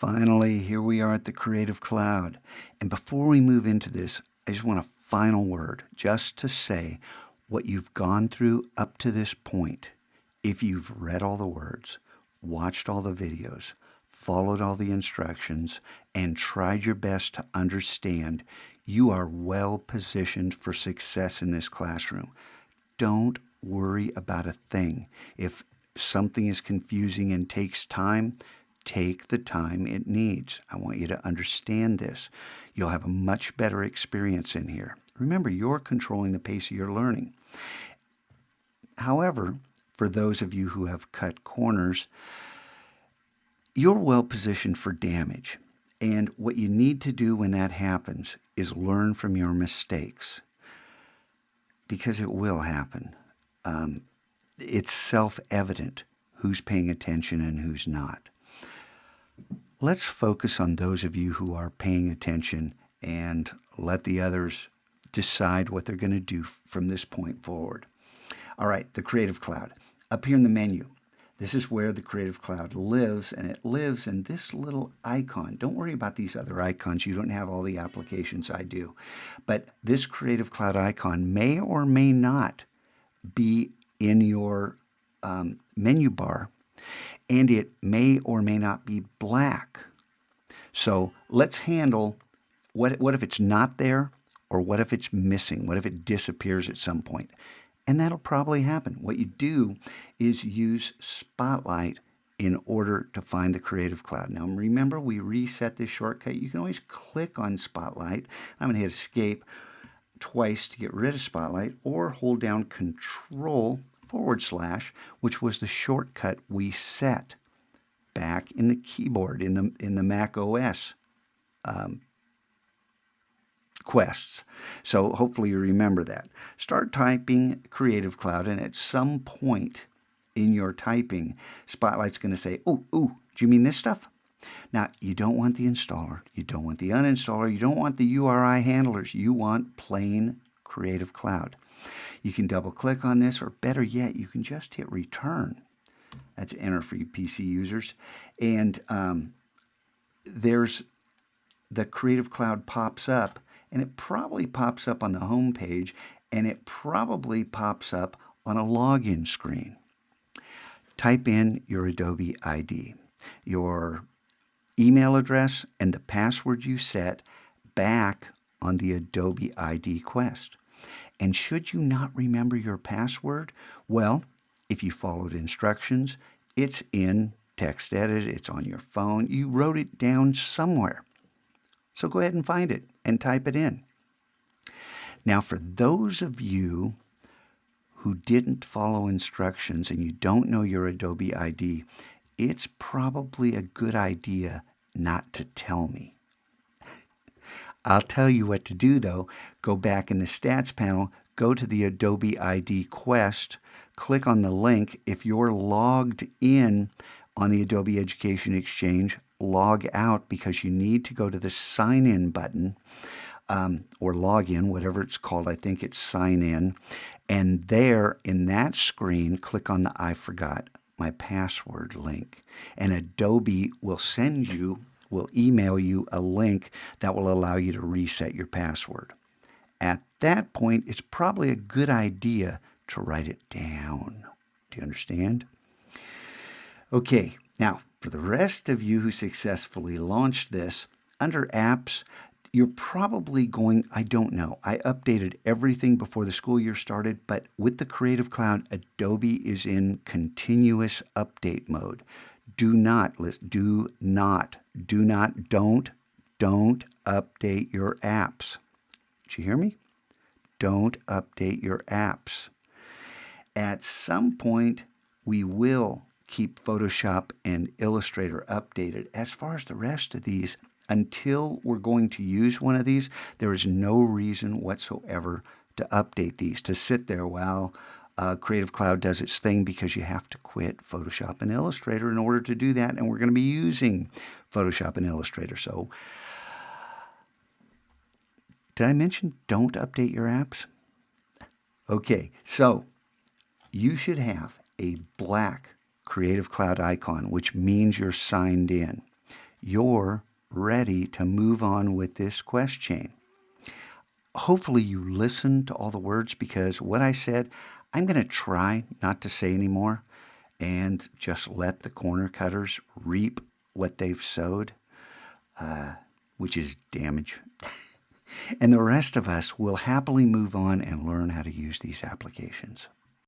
Finally, here we are at the Creative Cloud. And before we move into this, I just want a final word just to say what you've gone through up to this point. If you've read all the words, watched all the videos, followed all the instructions, and tried your best to understand, you are well positioned for success in this classroom. Don't worry about a thing. If something is confusing and takes time, take the time it needs. I want you to understand this. You'll have a much better experience in here. Remember, you're controlling the pace of your learning. However, for those of you who have cut corners, you're well positioned for damage. And what you need to do when that happens is learn from your mistakes, because it will happen. It's self-evident who's paying attention and who's not. Let's focus on those of you who are paying attention and let the others decide what they're going to do from this point forward. All right, the Creative Cloud. Up here in the menu, this is where the Creative Cloud lives, and it lives in this little icon. Don't worry about these other icons. You don't have all the applications I do. But this Creative Cloud icon may or may not be in your menu bar, and it may or may not be black. So let's handle what if it's not there, or what if it's missing? What if it disappears at some point? And that'll probably happen. What you do is use Spotlight in order to find the Creative Cloud. Now remember, we reset this shortcut. You can always click on Spotlight. I'm going to hit Escape twice to get rid of Spotlight, or hold down Control / which was the shortcut we set back in the keyboard in the Mac OS quests. So hopefully you remember that. Start typing Creative Cloud, and at some point in your typing, Spotlight's going to say, oh, do you mean this stuff? Now, you don't want the installer, you don't want the uninstaller, you don't want the URI handlers, you want plain Creative Cloud. You can double click on this, or better yet, you can just hit return. That's enter for you PC users. And there's the Creative Cloud pops up, and it probably pops up on the home page, and it probably pops up on a login screen. Type in your Adobe ID, your email address, and the password you set back on the Adobe ID quest. And should you not remember your password, well, if you followed instructions, it's in TextEdit, it's on your phone, you wrote it down somewhere. So go ahead and find it and type it in. Now, for those of you who didn't follow instructions and you don't know your Adobe ID, it's probably a good idea not to tell me. I'll tell you what to do, though. Go back in the Stats panel, go to the Adobe ID Quest, click on the link. If you're logged in on the Adobe Education Exchange, log out, because you need to go to the Sign In button, or Log In, whatever it's called. I think it's Sign In. And there, in that screen, click on the I forgot my password link. And Adobe will email you a link that will allow you to reset your password. At that point, it's probably a good idea to write it down. Do you understand? Okay, now for the rest of you who successfully launched this, under Apps, you're probably going, I don't know, I updated everything before the school year started, but with the Creative Cloud, Adobe is in continuous update mode. Don't update your apps. Did you hear me? Don't update your apps. At some point, we will keep Photoshop and Illustrator updated. As far as the rest of these, until we're going to use one of these, there is no reason whatsoever to update these, to sit there while Creative Cloud does its thing, because you have to quit Photoshop and Illustrator in order to do that, and we're going to be using Photoshop and Illustrator. So, did I mention don't update your apps? Okay, so you should have a black Creative Cloud icon, which means you're signed in. you're ready to move on with this quest chain. Hopefully you listened to all the words, because what I said, I'm going to try not to say anymore and just let the corner cutters reap what they've sowed, which is damage. And the rest of us will happily move on and learn how to use these applications.